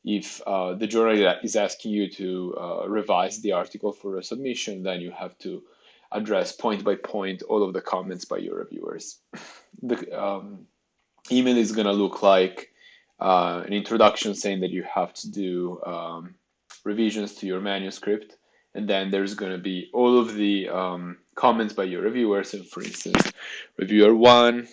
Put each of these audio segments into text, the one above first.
if the journal is asking you to revise the article for a submission, then you have to address point by point all of the comments by your reviewers. The email is going to look like an introduction saying that you have to do revisions to your manuscript, and then there's going to be all of the comments by your reviewers. And for instance, reviewer 1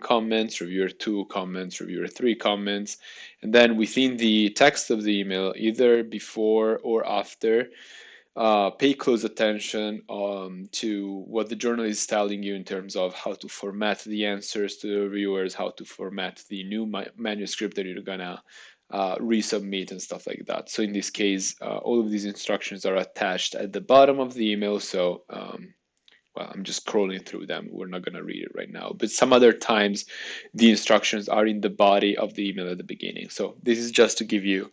comments, reviewer 2 comments, reviewer 3 comments, and then within the text of the email, either before or after, pay close attention to what the journal is telling you in terms of how to format the answers to the reviewers, how to format the new manuscript that you're gonna resubmit and stuff like that. So in this case, all of these instructions are attached at the bottom of the email. So well, I'm just scrolling through them. We're not going to read it right now. But some other times, the instructions are in the body of the email at the beginning. So this is just to give you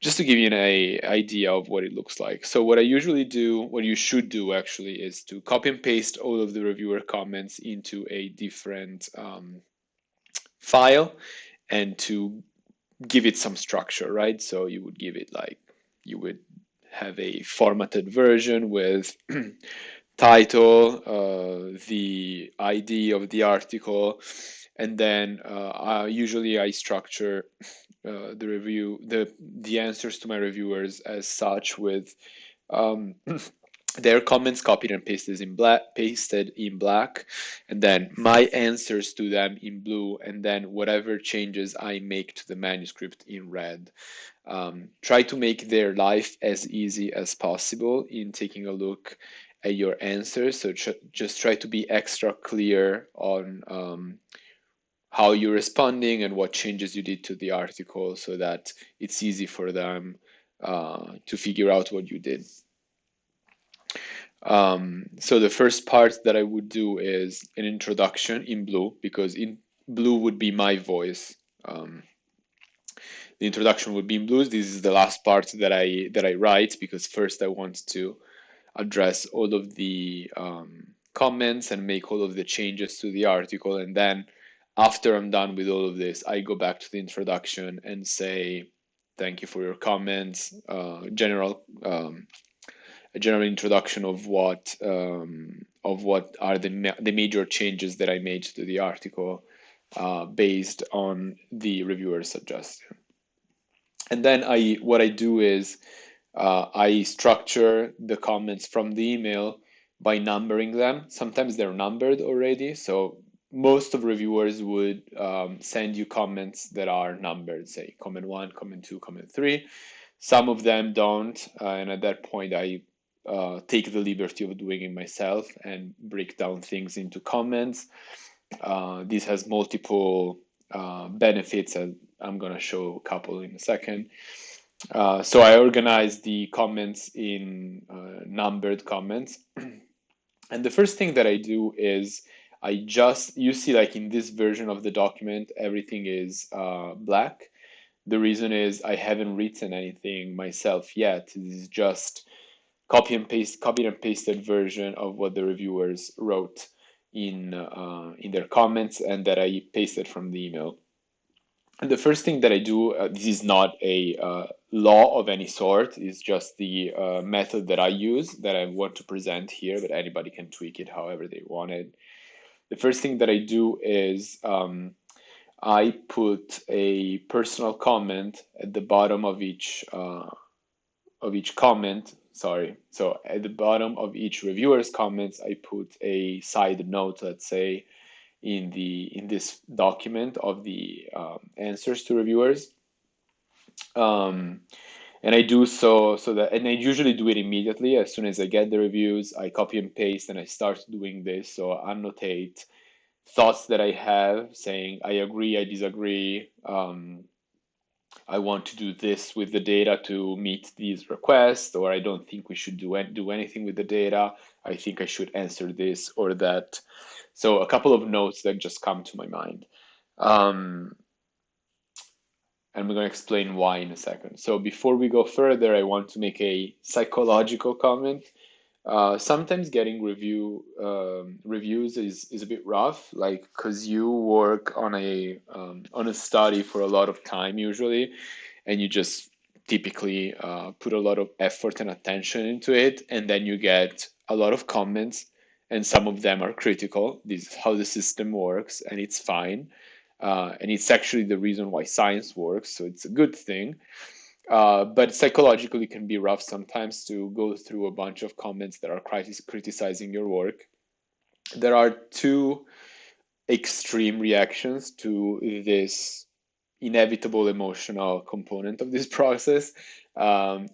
an idea of what it looks like. So what I usually do, what you should do actually, is to copy and paste all of the reviewer comments into a different file and to give it some structure, right? So you would give it like, you would have a formatted version with title, the ID of the article, and then usually I structure the answers to my reviewers as such, with their comments copied and pasted in black, and then my answers to them in blue, and then whatever changes I make to the manuscript in red. Try to make their life as easy as possible in taking a look at your answers. So just try to be extra clear on how you're responding and what changes you did to the article, so that it's easy for them to figure out what you did. So the first part that I would do is an introduction in blue, because in blue would be my voice. The introduction would be in blue. This is the last part that I write, because first I want to address all of the comments and make all of the changes to the article, and then after I'm done with all of this, I go back to the introduction and say thank you for your comments, a general introduction of what are the major changes that I made to the article based on the reviewer's suggestion. And then what I do is I structure the comments from the email by numbering them. Sometimes they're numbered already, so most of reviewers would send you comments that are numbered, say comment 1, comment 2, comment 3. Some of them don't, and at that point I take the liberty of doing it myself and break down things into comments. This has multiple benefits, and I'm going to show a couple in a second. So I organize the comments in numbered comments. And the first thing that I do is you see, like in this version of the document, everything is black. The reason is I haven't written anything myself yet. This is just copied and pasted version of what the reviewers wrote in their comments, and that I pasted from the email. And the first thing that I do, this is not a law of any sort, it's just the method that I use that I want to present here, but anybody can tweak it however they want it. The first thing that I do is I put a personal comment at the bottom of each comment. Sorry. So at the bottom of each reviewer's comments, I put a side note, let's say, in this document of the answers to reviewers. And I do and I usually do it immediately. As soon as I get the reviews, I copy and paste and I start doing this. So I annotate thoughts that I have, saying I agree, I disagree, I want to do this with the data to meet these requests, or I don't think we should do anything with the data. I think I should answer this or that. So a couple of notes that just come to my mind. And I'm going to explain why in a second. So before we go further, I want to make a psychological comment. Sometimes getting reviews is a bit rough, like because you work on a study for a lot of time usually, and you just typically put a lot of effort and attention into it, and then you get a lot of comments, and some of them are critical. This is how the system works, and it's fine. And it's actually the reason why science works, so it's a good thing. But psychologically, it can be rough sometimes to go through a bunch of comments that are criticizing your work. There are two extreme reactions to this inevitable emotional component of this process.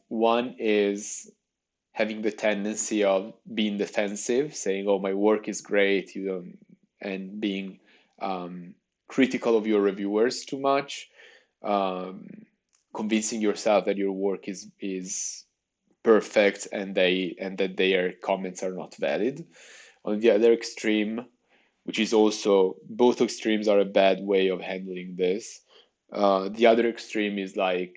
One is having the tendency of being defensive, saying, "Oh, my work is great," you don't, and being critical of your reviewers too much, um, convincing yourself that your work is perfect and that their comments are not valid. On the other extreme, which is also, both extremes are a bad way of handling this. The other extreme is like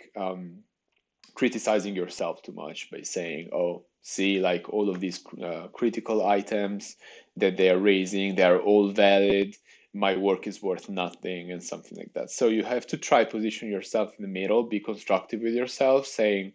criticizing yourself too much by saying, "Oh, see, like all of these critical items that they are raising, they are all valid. My work is worth nothing," and something like that. So you have to try position yourself in the middle, be constructive with yourself, saying,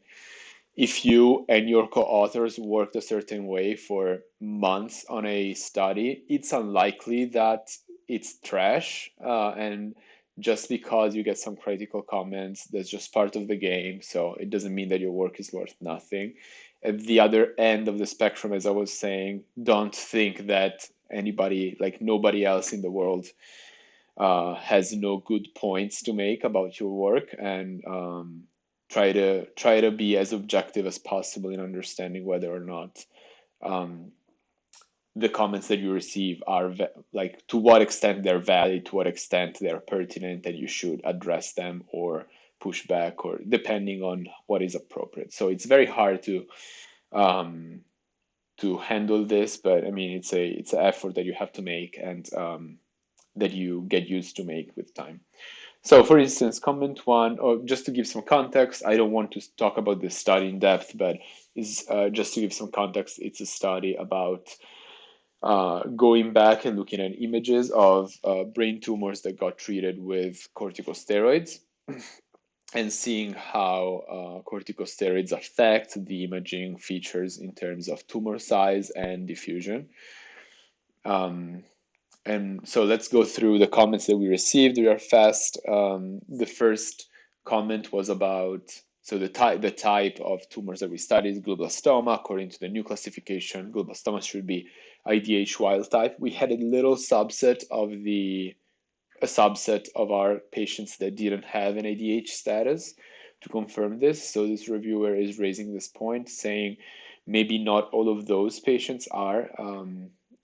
if you and your co-authors worked a certain way for months on a study, it's unlikely that it's trash. And just because you get some critical comments, that's just part of the game. So it doesn't mean that your work is worth nothing. At the other end of the spectrum, as I was saying, don't think that anybody, like nobody else in the world, has no good points to make about your work, and try to be as objective as possible in understanding whether or not um, the comments that you receive are like to what extent they're valid, to what extent they're pertinent, and you should address them or push back, or depending on what is appropriate. So it's very hard um, to handle this, but I mean it's an effort that you have to make, and that you get used to make with time. So, for instance, comment one, or just to give some context, I don't want to talk about this study in depth, but is just to give some context, it's a study about going back and looking at images of brain tumors that got treated with corticosteroids and seeing how corticosteroids affect the imaging features in terms of tumor size and diffusion. And so let's go through the comments that we received. We are fast. The first comment was about, so the type of tumors that we studied, glioblastoma. According to the new classification, glioblastoma should be IDH wild type. We had a subset of our patients that didn't have an IDH status to confirm this. So this reviewer is raising this point, saying maybe not all of those patients are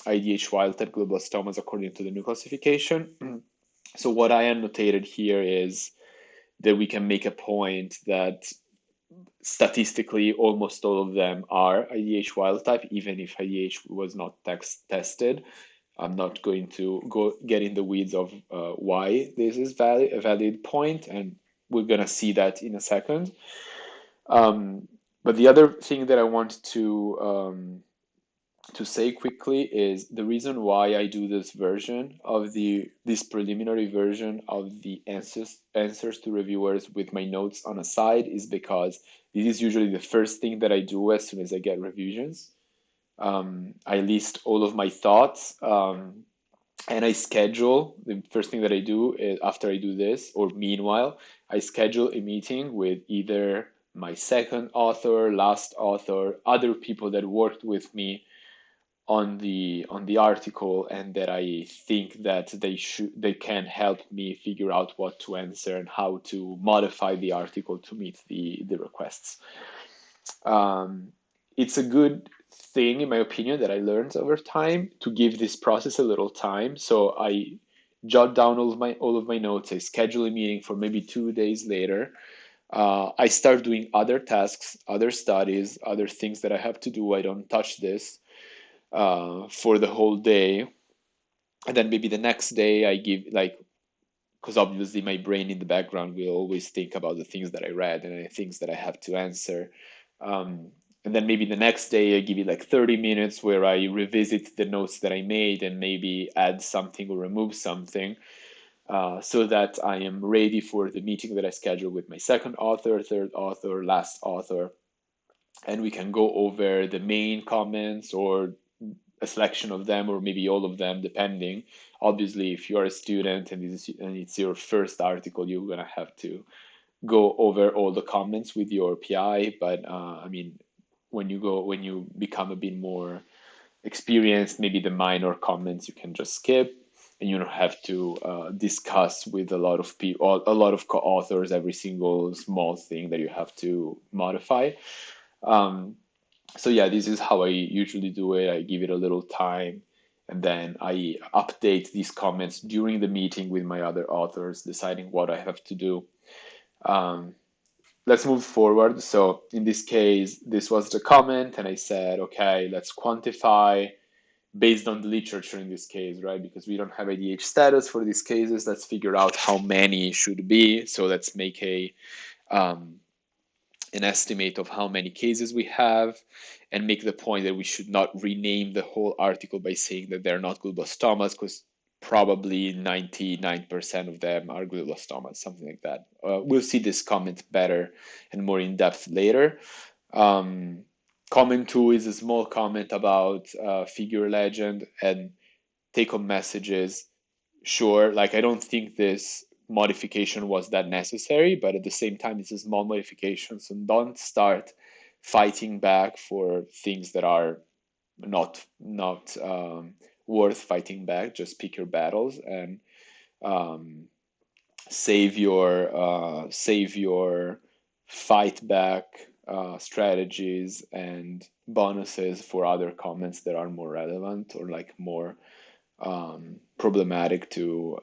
IDH wild type glioblastomas according to the new classification. So what I annotated here is that we can make a point that statistically almost all of them are IDH wild type, even if IDH was not tested. I'm not going to get in the weeds of why this is a valid point, and we're gonna see that in a second. But the other thing that I want to say quickly is the reason why I do this version of this preliminary version of the answers to reviewers with my notes on a side is because this is usually the first thing that I do as soon as I get revisions. I list all of my thoughts, and I schedule. The first thing that I do is, after I do this, or meanwhile, I schedule a meeting with either my second author, last author, other people that worked with me on the article, and that I think that they can help me figure out what to answer and how to modify the article to meet the requests. It's a good thing, in my opinion, that I learned over time to give this process a little time. So I jot down all of my notes. I schedule a meeting for maybe 2 days later. I start doing other tasks, other studies, other things that I have to do. I don't touch this for the whole day, and then maybe the next day I give, like, because obviously my brain in the background will always think about the things that I read and the things that I have to answer. And then maybe the next day I give it like 30 minutes where I revisit the notes that I made and maybe add something or remove something. so that I am ready for the meeting that I schedule with my second author, third author, last author, and we can go over the main comments or a selection of them, or maybe all of them, depending. Obviously, if you are a student and it's your first article, you're gonna have to go over all the comments with your PI. But I mean, when you become a bit more experienced, maybe the minor comments you can just skip, and you don't have to discuss with a lot of people, a lot of co-authors, every single small thing that you have to modify. So yeah, this is how I usually do it. I give it a little time, and then I update these comments during the meeting with my other authors, deciding what I have to do. Let's move forward. So in this case, this was the comment, and I said, okay, let's quantify based on the literature in this case, right? Because we don't have ADH status for these cases. Let's figure out how many should be. So let's make an estimate of how many cases we have, and make the point that we should not rename the whole article by saying that they're not glioblastomas, because probably 99% of them are glioblastomas, something like that. We'll see this comment better and more in depth later. Comment 2 is a small comment about figure legend and take-home messages. Sure, like I don't think this modification was that necessary, but at the same time, it's a small modification, so don't start fighting back for things that are not worth fighting back. Just pick your battles and um, save your fight back strategies and bonuses for other comments that are more relevant or like more problematic to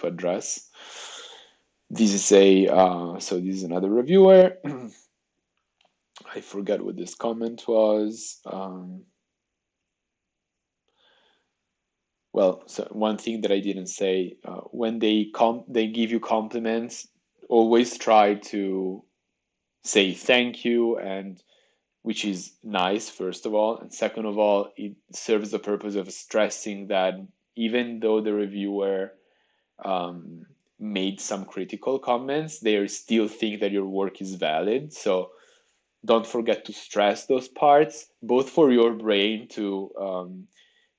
address. This is so this is another reviewer. I forget what this comment was. Well, so one thing that I didn't say, when they give you compliments, always try to say thank you, and which is nice, first of all, and second of all, it serves the purpose of stressing that even though the reviewer made some critical comments, they still think that your work is valid. So don't forget to stress those parts, both for your brain to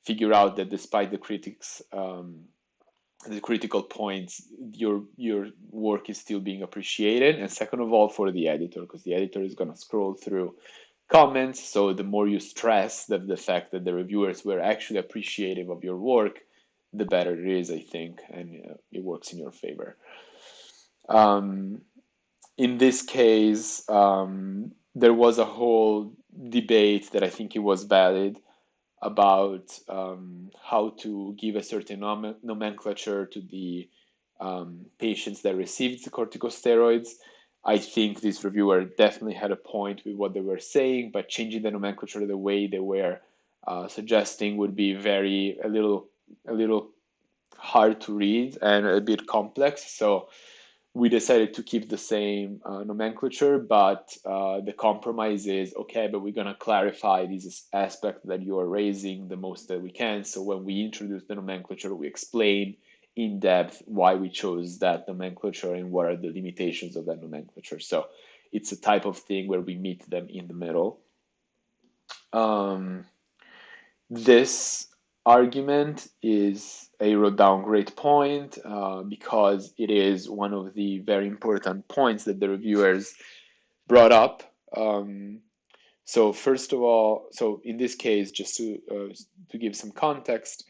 figure out that despite the critics, the critical points, your work is still being appreciated, and second of all, for the editor, because the editor is going to scroll through comments. So the more you stress the fact that the reviewers were actually appreciative of your work, the better it is, I think, and it works in your favor. In this case, there was a whole debate that I think it was valid about how to give a certain nomenclature to the patients that received the corticosteroids. I think this reviewer definitely had a point with what they were saying, but changing the nomenclature the way they were suggesting would be a little hard to read and a bit complex. So we decided to keep the same nomenclature, but the compromise is, okay, but we're going to clarify this aspect that you are raising the most that we can. So when we introduce the nomenclature, we explain in depth why we chose that nomenclature and what are the limitations of that nomenclature. So it's a type of thing where we meet them in the middle. This argument is, I wrote down, great point, because it is one of the very important points that the reviewers brought up. So first of all, so in this case, just to give some context,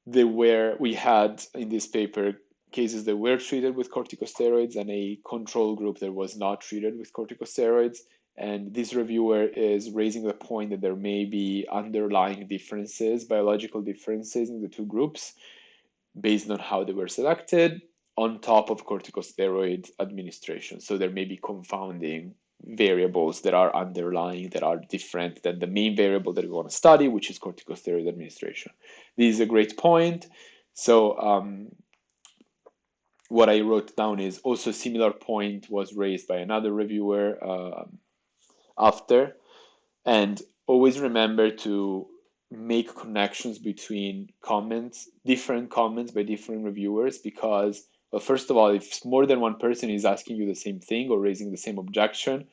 we had in this paper cases that were treated with corticosteroids and a control group that was not treated with corticosteroids. And this reviewer is raising the point that there may be underlying differences, biological differences in the two groups based on how they were selected on top of corticosteroid administration. So there may be confounding variables that are underlying, that are different than the main variable that we want to study, which is corticosteroid administration. This is a great point. So what I wrote down is also a similar point was raised by another reviewer after. And always remember to make connections between comments, different comments by different reviewers, because, well, first of all, if more than one person is asking you the same thing or raising the same objection,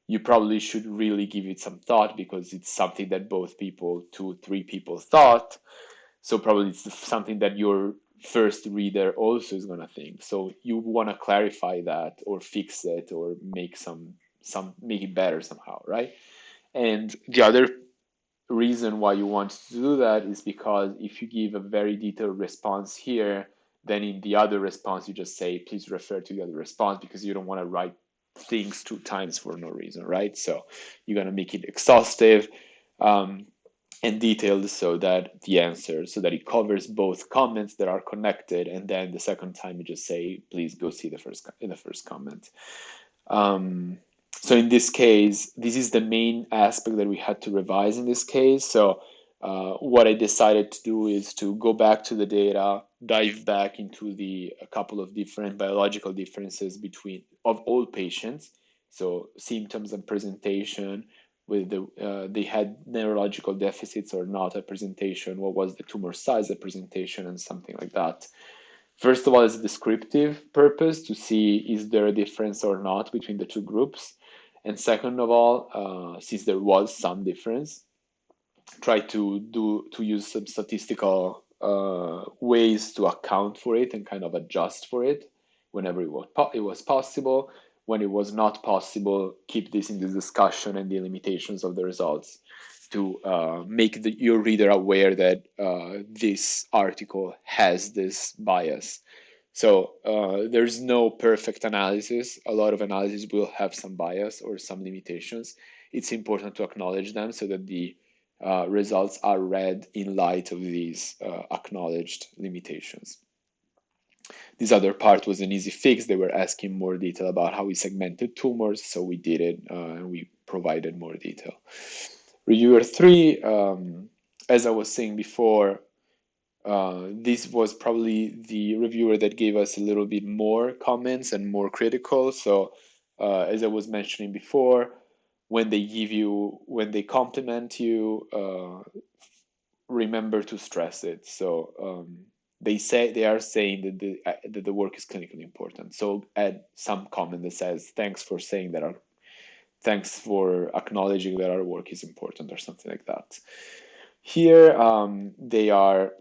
you probably should really give it some thought, because it's something that both people, two, three people thought. So probably it's something that your first reader also is going to think. So you want to clarify that or fix it or make make it better somehow, right? And the other reason why you want to do that is because if you give a very detailed response here, then in the other response you just say, please refer to the other response, because you don't want to write things two times for no reason, right? So you're going to make it exhaustive and detailed, so that it covers both comments that are connected, and then the second time you just say, please go see the first comment. So in this case, this is the main aspect that we had to revise in this case. So what I decided to do is to go back to the data, dive back into a couple of different biological differences of all patients. So symptoms and presentation, with they had neurological deficits or not at presentation, what was the tumor size at presentation, and something like that. First of all, as a descriptive purpose to see is there a difference or not between the two groups. And second of all, since there was some difference, try to use some statistical ways to account for it and kind of adjust for it whenever it was possible. When it was not possible, keep this in the discussion and the limitations of the results to make your reader aware that this article has this bias. So there's no perfect analysis. A lot of analysis will have some bias or some limitations. It's important to acknowledge them so that the results are read in light of these acknowledged limitations. This other part was an easy fix. They were asking more detail about how we segmented tumors, so we did it and we provided more detail. Reviewer 3, as I was saying before, this was probably the reviewer that gave us a little bit more comments and more critical. So as I was mentioning before, when they compliment you, remember to stress it. So they are saying that the work is clinically important. So add some comment that says, thanks for acknowledging that our work is important, or something like that. Here they are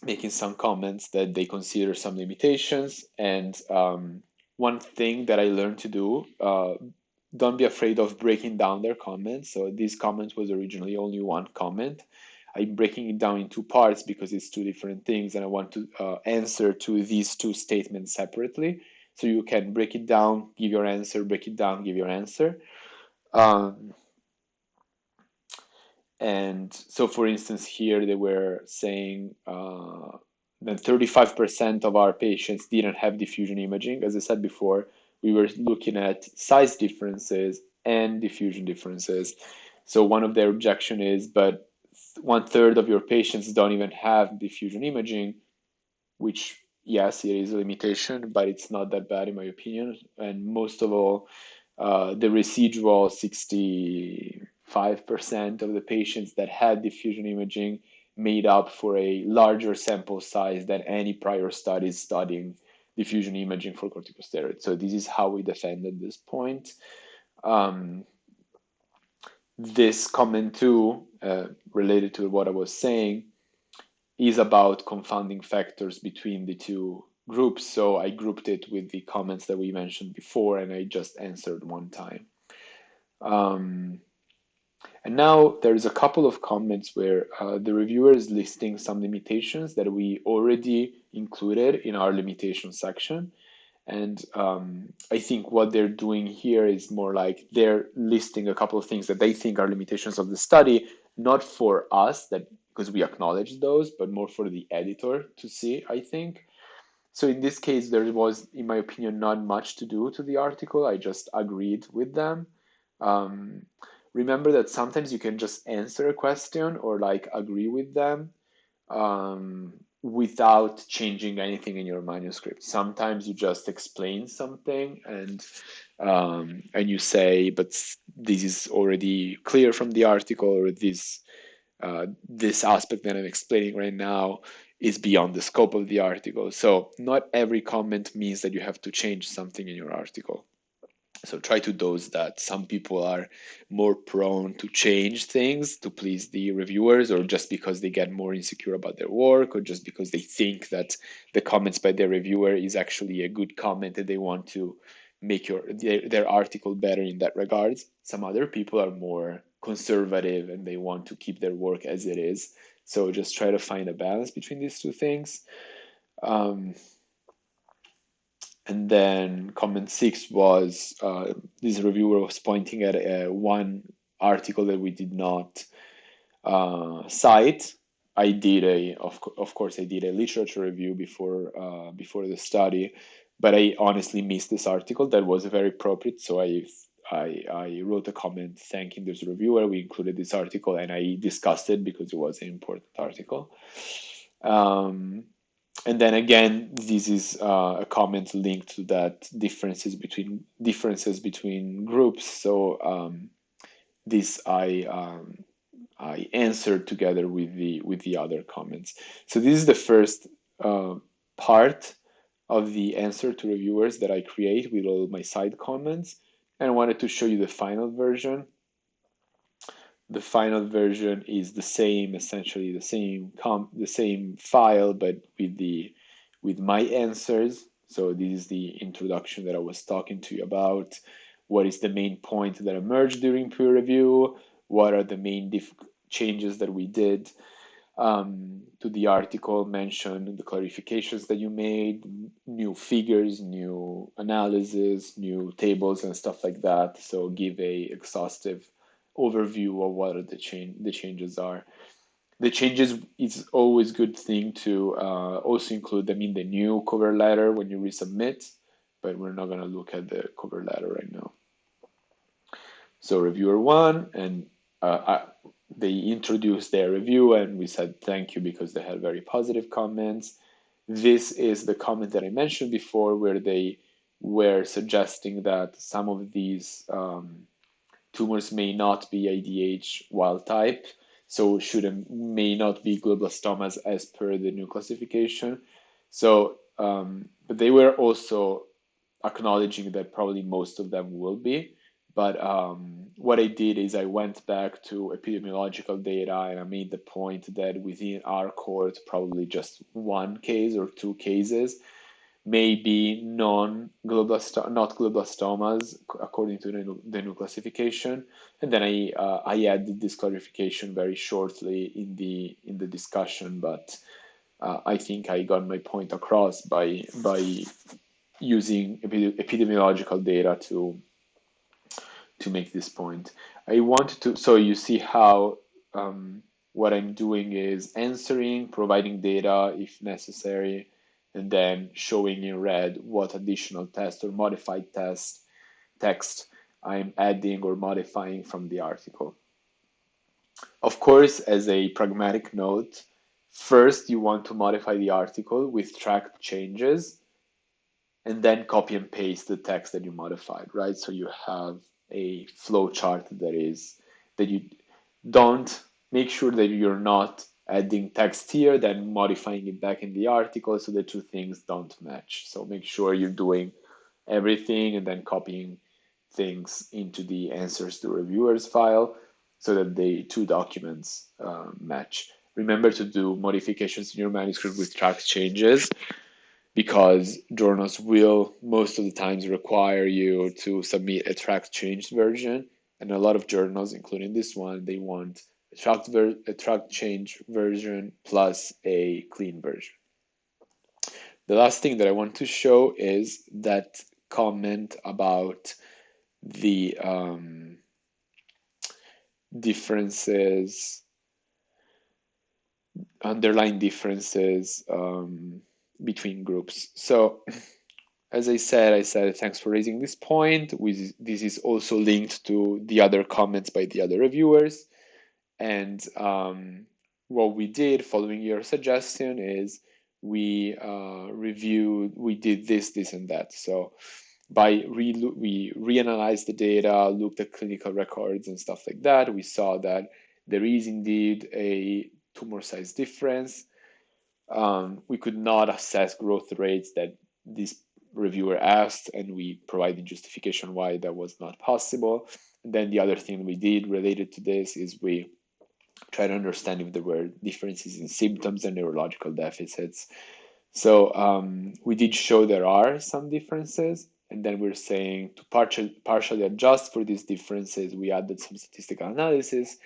making some comments that they consider some limitations. And one thing that I learned to do, don't be afraid of breaking down their comments. So this comment was originally only one comment. I'm breaking it down in two parts because it's two different things, and I want to answer to these two statements separately. So you can break it down, give your answer, break it down, give your answer. And so, for instance, here they were saying that 35% of our patients didn't have diffusion imaging. As I said before, we were looking at size differences and diffusion differences. So one of their objection is, but 1/3 of your patients don't even have diffusion imaging, which, yes, it is a limitation, but it's not that bad in my opinion. And most of all, the residual 65% of the patients that had diffusion imaging made up for a larger sample size than any prior studies studying diffusion imaging for corticosteroids. So this is how we defended this point. This comment too, related to what I was saying, is about confounding factors between the two groups. So I grouped it with the comments that we mentioned before, and I just answered one time. And now there's a couple of comments where the reviewer is listing some limitations that we already included in our limitation section. And I think what they're doing here is more like they're listing a couple of things that they think are limitations of the study, not for us, because we acknowledge those, but more for the editor to see, I think. So in this case, there was, in my opinion, not much to do to the article. I just agreed with them. Remember that sometimes you can just answer a question or like agree with them without changing anything in your manuscript. Sometimes you just explain something and you say, but this is already clear from the article, or this this aspect that I'm explaining right now is beyond the scope of the article. So not every comment means that you have to change something in your article. So try to dose that. Some people are more prone to change things to please the reviewers, or just because they get more insecure about their work, or just because they think that the comments by their reviewer is actually a good comment and they want to make their article better in that regard. Some other people are more conservative and they want to keep their work as it is. So just try to find a balance between these two things. Um, and then comment 6 was this reviewer was pointing at one article that we did not cite. I did of course, I did a literature review before the study, but I honestly missed this article that was very appropriate. So I wrote a comment thanking this reviewer. We included this article and I discussed it because it was an important article. Um, and then again, this is a comment linked to that differences between groups. So this I answered together with the other comments. So this is the first uh, part of the answer to reviewers that I create with all my side comments, and I wanted to show you the final version. The final version is the same, essentially the same file, but with my answers. So this is the introduction that I was talking to you about. What is the main point that emerged during peer review? What are the main changes that we did to the article? Mention the clarifications that you made, new figures, new analysis, new tables, and stuff like that. So give a exhaustive overview of what are the changes are. The changes, it's always good thing to also include them in the new cover letter when you resubmit, but we're not going to look at the cover letter right now. So reviewer one, and they introduced their review and we said thank you because they had very positive comments. This is the comment that I mentioned before where they were suggesting that some of these tumors may not be IDH wild type, so may not be glioblastomas as per the new classification. So, but they were also acknowledging that probably most of them will be. But what I did is I went back to epidemiological data and I made the point that within our cohort, probably just one case or two cases may be not glioblastomas according to the new classification. And then I added this clarification very shortly in the discussion, but I think I got my point across by using epidemiological data to make this point. I wanted to, so you see how what I'm doing is answering, providing data if necessary, and then showing in red what additional test or modified text I'm adding or modifying from the article. Of course, as a pragmatic note, first you want to modify the article with tracked changes and then copy and paste the text that you modified, right? So you have a flow chart that you don't make sure that you're not adding text here, then modifying it back in the article so the two things don't match. So make sure you're doing everything and then copying things into the answers to reviewers file so that the two documents match. Remember to do modifications in your manuscript with tracked changes because journals will most of the times require you to submit a tracked changed version. And a lot of journals, including this one, they want a tracked change version plus a clean version. The last thing that I want to show is that comment about the differences, underlying differences between groups. So as I said, thanks for raising this point. This is also linked to the other comments by the other reviewers. And what we did following your suggestion is we did this, and that. So we reanalyzed the data, looked at clinical records and stuff like that. We saw that there is indeed a tumor size difference. We could not assess growth rates that this reviewer asked, and we provided justification why that was not possible. And then the other thing we did related to this is we tried to understand if there were differences in symptoms and neurological deficits. So we did show there are some differences, and then we're saying to partially adjust for these differences, we added some statistical analysis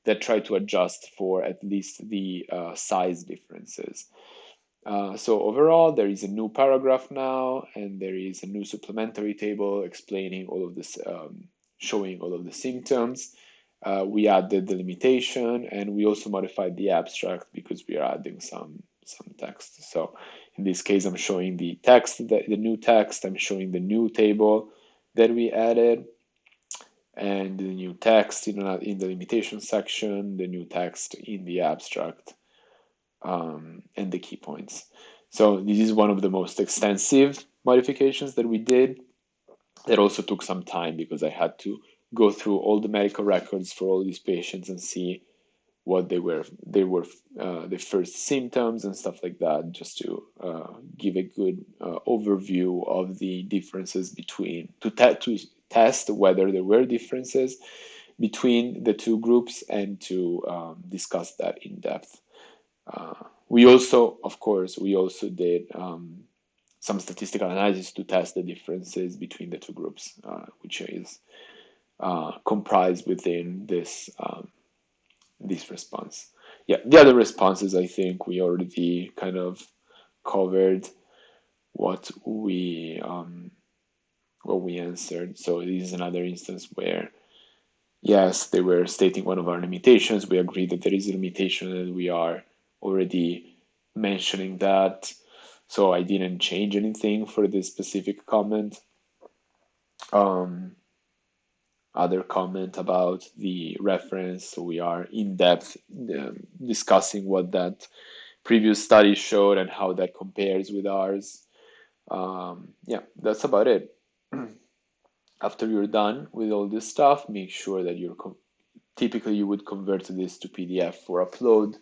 that try to adjust for at least the size differences. So overall, there is a new paragraph now, and there is a new supplementary table explaining all of this, showing all of the symptoms. We added the limitation, and we also modified the abstract because we are adding some text. So in this case, I'm showing the text, the new text. I'm showing the new table that we added, and the new text in the limitation section, the new text in the abstract, and the key points. So this is one of the most extensive modifications that we did. That also took some time because I had to go through all the medical records for all these patients and see what they were the first symptoms and stuff like that, just to give a good overview of the differences between to test whether there were differences between the two groups and to discuss that in depth. We also, of course, we also did some statistical analysis to test the differences between the two groups, which is comprised within this response. Yeah, the other responses, I think we already kind of covered what we answered. So this is another instance where, yes, they were stating one of our limitations. We agreed that there is a limitation, and we are already mentioning that. So I didn't change anything for this specific comment. Other comment about the reference. So we are in depth discussing what that previous study showed and how that compares with ours. Yeah, that's about it. After you're done with all this stuff, make sure that you're typically you would convert this to PDF for upload.